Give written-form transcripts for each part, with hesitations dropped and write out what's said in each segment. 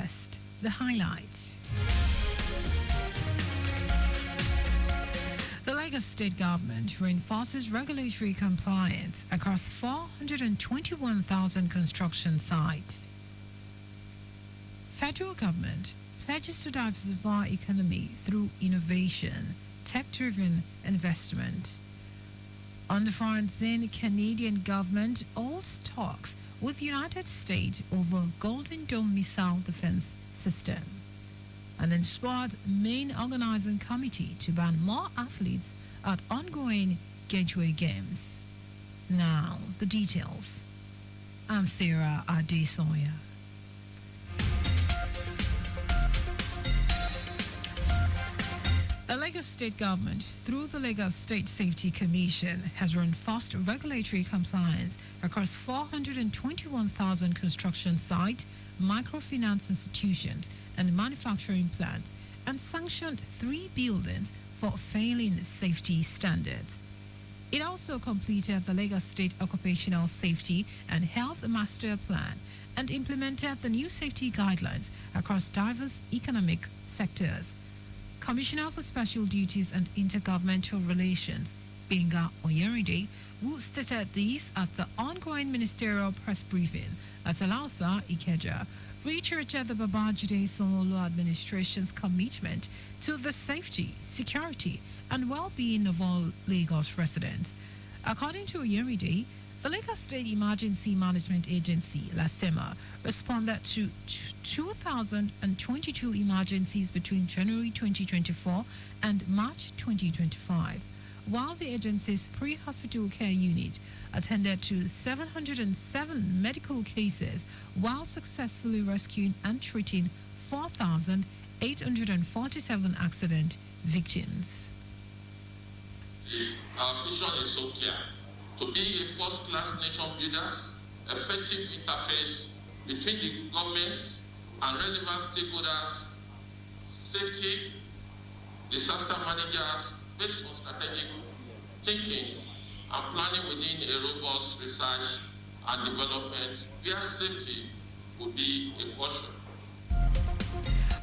First, the highlights. The Lagos State government reinforces regulatory compliance across 421,000 construction sites. Federal government pledges to diversify economy through innovation, tech-driven investment. On the front, then Canadian government holds talks with United States over Golden Dome missile defense system. And in sport, main organizing committee to ban more athletes at ongoing Gateway Games. Now, the details. I'm Sarah Adesanya. The Lagos State government, through the Lagos State Safety Commission, has reinforced regulatory compliance across 421,000 construction sites, microfinance institutions, and manufacturing plants, and sanctioned 3 buildings for failing safety standards. It also completed the Lagos State Occupational Safety and Health Master Plan and implemented the new safety guidelines across diverse economic sectors. Commissioner for Special Duties and Intergovernmental Relations, Benga Oyeride, who stated this at the ongoing ministerial press briefing at Alausa, Ikeja, reiterated the Babajide Sanwo-Olu administration's commitment to the safety, security, and well-being of all Lagos residents. According to Oyeride, the Lagos State Emergency Management Agency, LASEMA, responded to 2,022 emergencies between January 2024 and March 2025, while the agency's pre-hospital care unit attended to 707 medical cases while successfully rescuing and treating 4,847 accident victims. Our vision is so clear: to be a first-class nation builders, effective interface between the government and relevant stakeholders, safety, disaster managers, based on strategic thinking and planning within a robust research and development where safety will be a portion.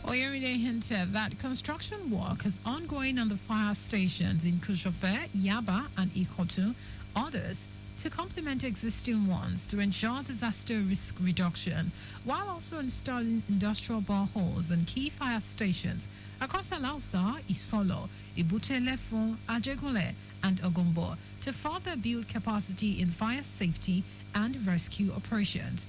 Oyeride hinted that construction work is ongoing on the fire stations in Kushofe, Yaba, and Ikotu, others to complement existing ones to ensure disaster risk reduction, while also installing industrial boreholes and key fire stations across Alausa, Isolo, Ibute-Lefun, Ajegunle, and Ogombo to further build capacity in fire safety and rescue operations.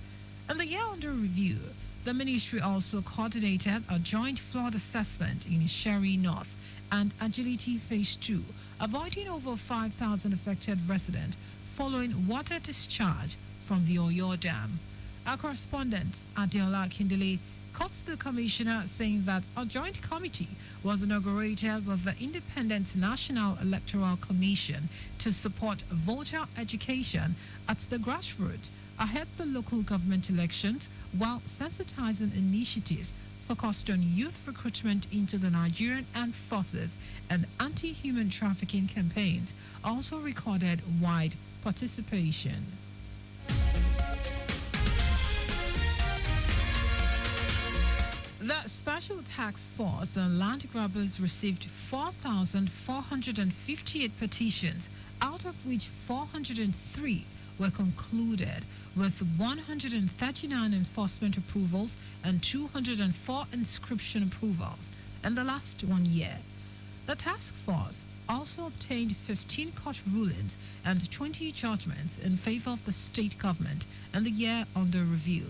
In the year under review, the ministry also coordinated a joint flood assessment in Sherry North and Agility Phase 2, avoiding over 5,000 affected residents following water discharge from the Oyo Dam. Our correspondent, Adeola Kindele, quotes the commissioner saying that a joint committee was inaugurated with the Independent National Electoral Commission to support voter education at the grassroots ahead of the local government elections, while sensitizing initiatives focused on youth recruitment into the Nigerian armed forces and anti-human trafficking campaigns also recorded wide participation. The Special Task Force on Land Grabbers received 4,458 petitions, out of which 403 were concluded, with 139 enforcement approvals and 204 inscription approvals in the last 1 year. The task force also obtained 15 court rulings and 20 judgments in favor of the state government in the year under review.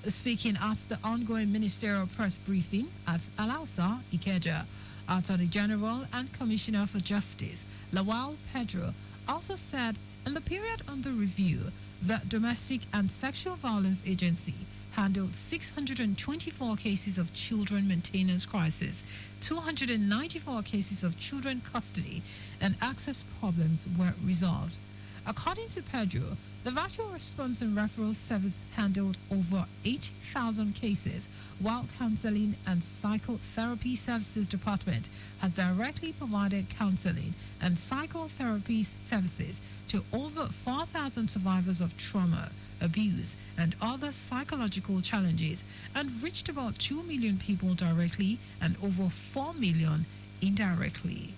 Speaking at the ongoing ministerial press briefing at Alausa, Ikeja, Attorney General and Commissioner for Justice, Lawal Pedro, also said in the period under review, the Domestic and Sexual Violence Agency handled 624 cases of children maintenance crisis, 294 cases of children custody, and access problems were resolved. According to Pedro, The virtual response and referral service handled over 80,000 cases, while counseling and psychotherapy services department has directly provided counseling and psychotherapy services to over 4,000 survivors of trauma, abuse, and other psychological challenges, and reached about 2 million people directly and over 4 million indirectly.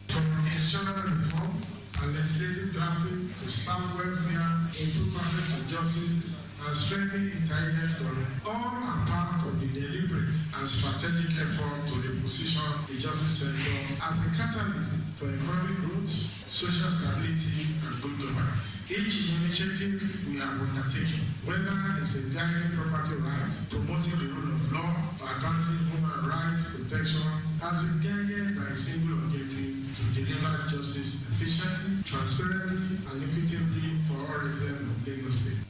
From institutional reform and legislative drafting to staff welfare, improve access to justice, and strengthen intelligence story, all are part of the deliberate and strategic effort to reposition the justice sector as a catalyst for economic growth, social stability, and good governance. Each initiative we have undertaken, whether it's safeguarding property rights, promoting the rule of law, or advancing human rights protection, has been guided by a single objective: to deliver justice efficiently, transparently, and equitably for all residents of Lagos State.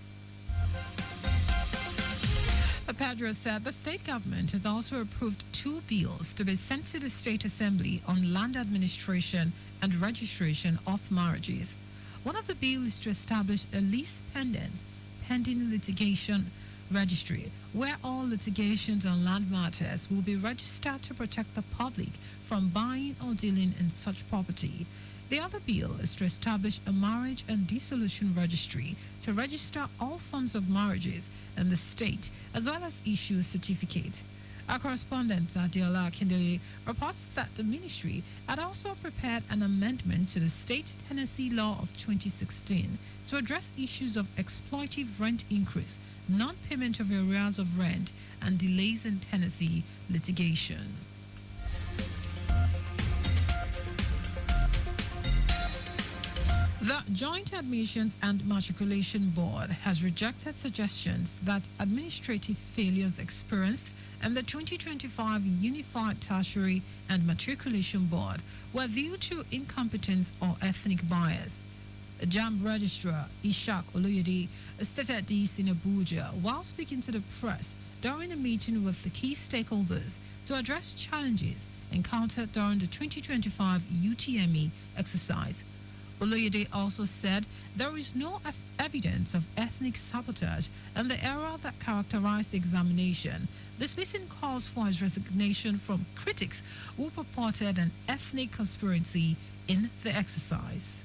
Pedro said the state government has also approved 2 bills to be sent to the State Assembly on land administration and registration of marriages. One of the bills is to establish a lease pending litigation registry, where all litigations on land matters will be registered to protect the public from buying or dealing in such property. The other bill is to establish a marriage and dissolution registry to register all forms of marriages in the state, as well as issue a certificate. Our correspondent, Adiola Kindele, reports that the ministry had also prepared an amendment to the state tenancy law of 2016 to address issues of exploitive rent increase, non-payment of arrears of rent, and delays in tenancy litigation. The Joint Admissions and Matriculation Board has rejected suggestions that administrative failures experienced in the 2025 Unified Tertiary and Matriculation Board were due to incompetence or ethnic bias. JAMB Registrar Ishak Oloyede stated this in Abuja while speaking to the press during a meeting with the key stakeholders to address challenges encountered during the 2025 UTME exercise. Oloyede also said there is no evidence of ethnic sabotage in the era that characterized the examination, dismissing calls for his resignation from critics who purported an ethnic conspiracy in the exercise.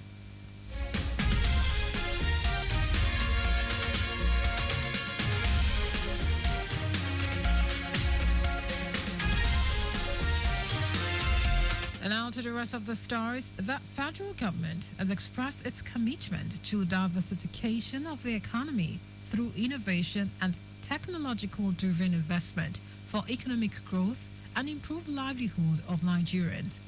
And now to the rest of the stories. The federal government has expressed its commitment to diversification of the economy through innovation and technological-driven investment for economic growth and improved livelihood of Nigerians.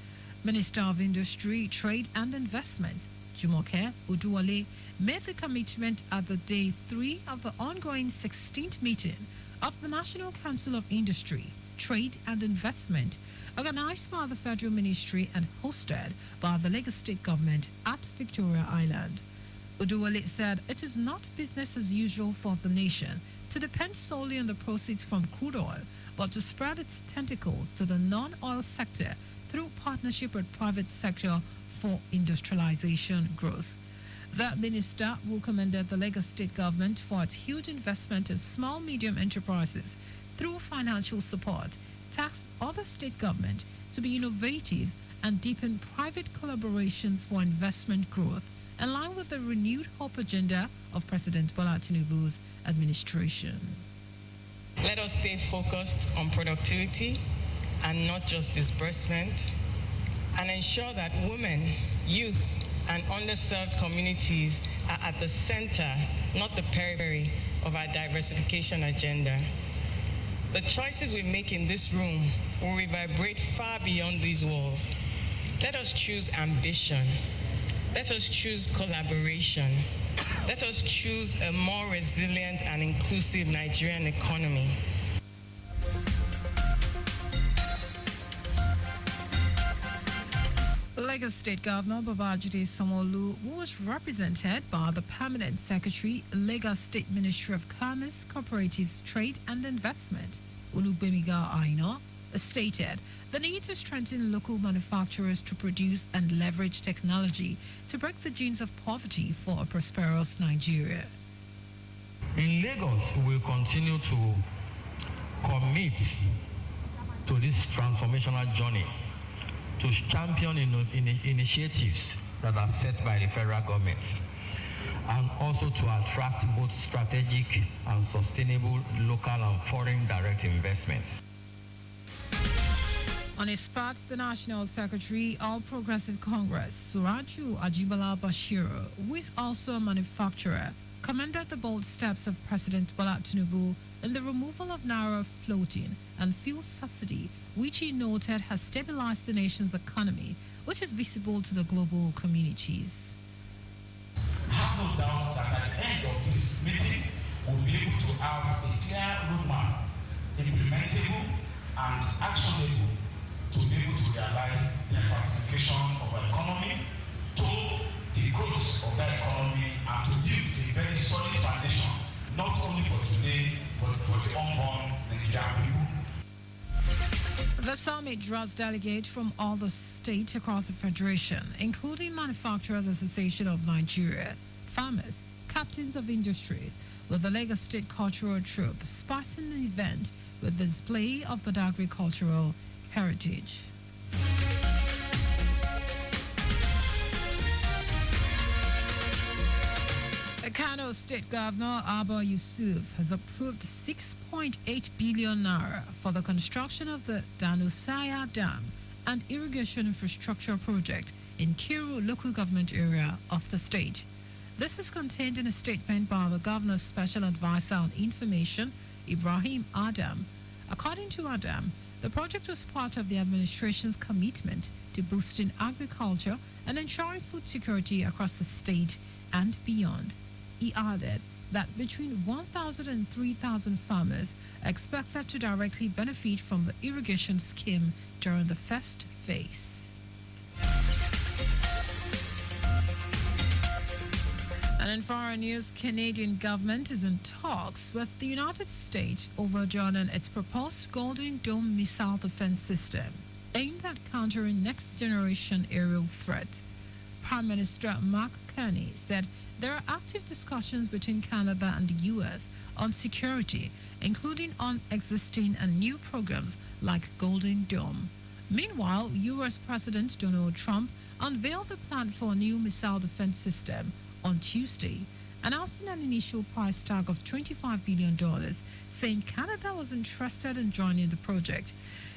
Minister of Industry, Trade and Investment, Jumoke Oduwole, made the commitment at the day 3 of the ongoing 16th meeting of the National Council of Industry, Trade and Investment, organized by the Federal Ministry and hosted by the Lagos State Government at Victoria Island. Oduwole said it is not business as usual for the nation to depend solely on the proceeds from crude oil, but to spread its tentacles to the non-oil sector through partnership with private sector for industrialization growth. The minister will commended the Lagos State Government for its huge investment in small-medium enterprises through financial support, tasked other state government to be innovative and deepen private collaborations for investment growth, in line with the renewed hope agenda of President Bola Tinubu's administration. Let us stay focused on productivity and not just disbursement, and ensure that women, youth, and underserved communities are at the center, not the periphery, of our diversification agenda. The choices we make in this room will reverberate far beyond these walls. Let us choose ambition. Let us choose collaboration. Let us choose a more resilient and inclusive Nigerian economy. Lagos State Governor Babajide Sanwo-Olu, who was represented by the Permanent Secretary, Lagos State Ministry of Commerce, Cooperatives, Trade and Investment, Olugbemiga Aina, stated the need to strengthen local manufacturers to produce and leverage technology to break the genes of poverty for a prosperous Nigeria. In Lagos, we will continue to commit to this transformational journey to champion initiatives that are set by the federal government, and also to attract both strategic and sustainable local and foreign direct investments. On his part, the National Secretary, All Progressive Congress, Suraju Ajibala Bashiru, who is also a manufacturer, commended the bold steps of President Bola Tinubu in the removal of naira floating and fuel subsidy, which he noted has stabilized the nation's economy, which is visible to the global communities. I have no doubt that at the end of this meeting, we'll be able to have a clear roadmap, implementable and actionable, to be able to realize the diversification of our economy, to the growth of that economy, and to build a very solid foundation, not only for today, but for the unborn Nigerian people. The summit draws delegates from all the states across the Federation, including Manufacturers Association of Nigeria, farmers, captains of industries, with the Lagos State Cultural Troupe spicing the event with the display of Badagry cultural heritage. Kano State Governor Abba Yusuf has approved 6.8 billion naira for the construction of the Danusaya Dam and irrigation infrastructure project in Kiru local government area of the state. This is contained in a statement by the governor's special advisor on information, Ibrahim Adam. According to Adam, the project was part of the administration's commitment to boosting agriculture and ensuring food security across the state and beyond. He added that between 1,000 and 3,000 farmers are expected to directly benefit from the irrigation scheme during the first phase. And in foreign news, Canadian government is in talks with the United States over joining its proposed Golden Dome missile defense system aimed at countering next-generation aerial threat. Prime Minister Mark Carney said there are active discussions between Canada and the U.S. on security, including on existing and new programs like Golden Dome. Meanwhile, U.S. President Donald Trump unveiled the plan for a new missile defense system on Tuesday, announcing an initial price tag of $25 billion, saying Canada was interested in joining the project.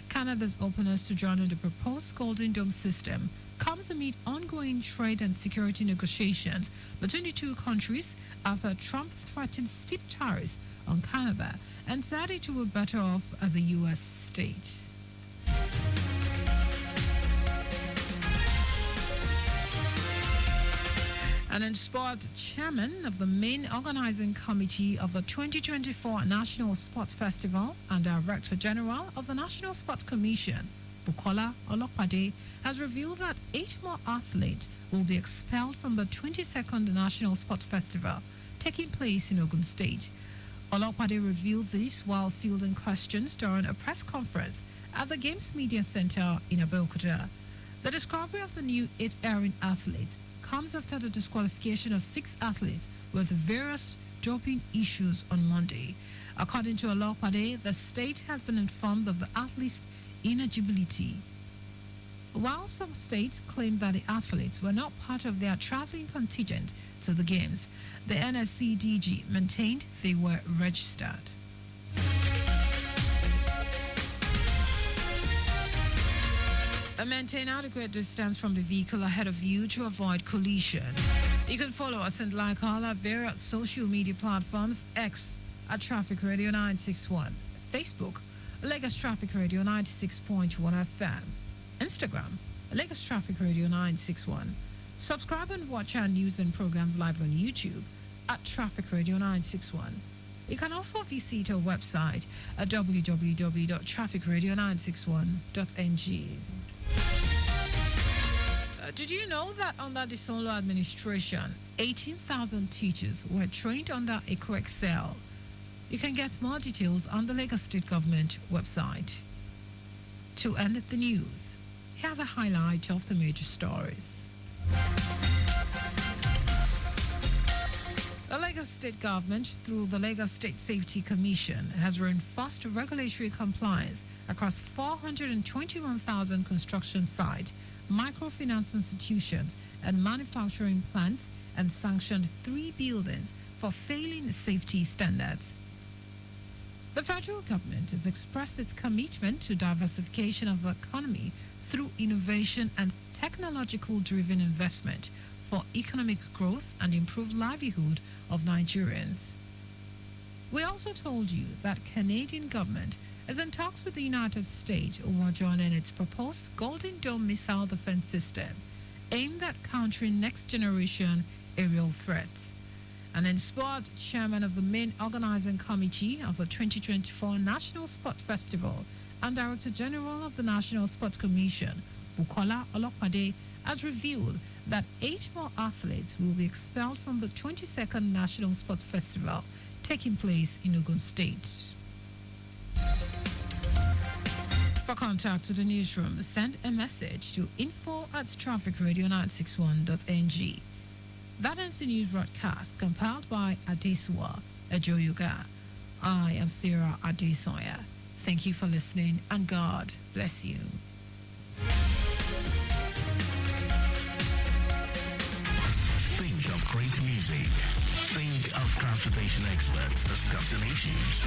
Canada's openness to joining the proposed Golden Dome system comes amid ongoing trade and security negotiations between the two countries after Trump threatened steep tariffs on Canada and said it would be better off as a U.S. state. And in sport, chairman of the main organizing committee of the 2024 National Sports Festival and Director General of the National Sports Commission, Bukola Olopade, has revealed that 8 more athletes will be expelled from the 22nd National Sports Festival taking place in Ogun State. Olopade revealed this while fielding questions during a press conference at the Games Media Center in Abeokuta. The discovery of the new 8 erring athletes comes after the disqualification of 6 athletes with various doping issues on Monday. According to Olopade, the state has been informed of the athletes' ineligibility. While some states claim that the athletes were not part of their traveling contingent to the games, the NSCDG maintained they were registered. Maintain adequate distance from the vehicle ahead of you to avoid collision. You can follow us and like all our various social media platforms: X at Traffic Radio 961, Facebook Lagos Traffic Radio 96.1 FM, Instagram Lagos Traffic Radio 961. Subscribe and watch our news and programs live on YouTube at Traffic Radio 961. You can also visit our website at www.trafficradio961.ng. Did you know that under the Solo administration, 18,000 teachers were trained under EcoExcel? You can get more details on the Lagos State Government website. To end the news, here are the highlights of the major stories. The Lagos State government, through the Lagos State Safety Commission, has reinforced regulatory compliance across 421,000 construction sites, microfinance institutions, and manufacturing plants, and sanctioned 3 buildings for failing safety standards. The federal government has expressed its commitment to diversification of the economy through innovation and technological-driven investment for economic growth and improved livelihood of Nigerians. We also told you that Canadian government is in talks with the United States over joining its proposed Golden Dome missile defense system aimed at countering next-generation aerial threats. And in sport, chairman of the main organizing committee of the 2024 National Sport Festival and Director General of the National Sports Commission, Bukola Olopade, has revealed that 8 more athletes will be expelled from the 22nd National Sport Festival taking place in Ogun State. For contact with the newsroom, send a message to info@trafficradio961.ng. That ends the news broadcast compiled by Adesanya Ejoyuga. I am Sarah Adesanya. Thank you for listening and God bless you. Think of great music. Think of transportation experts discussing issues.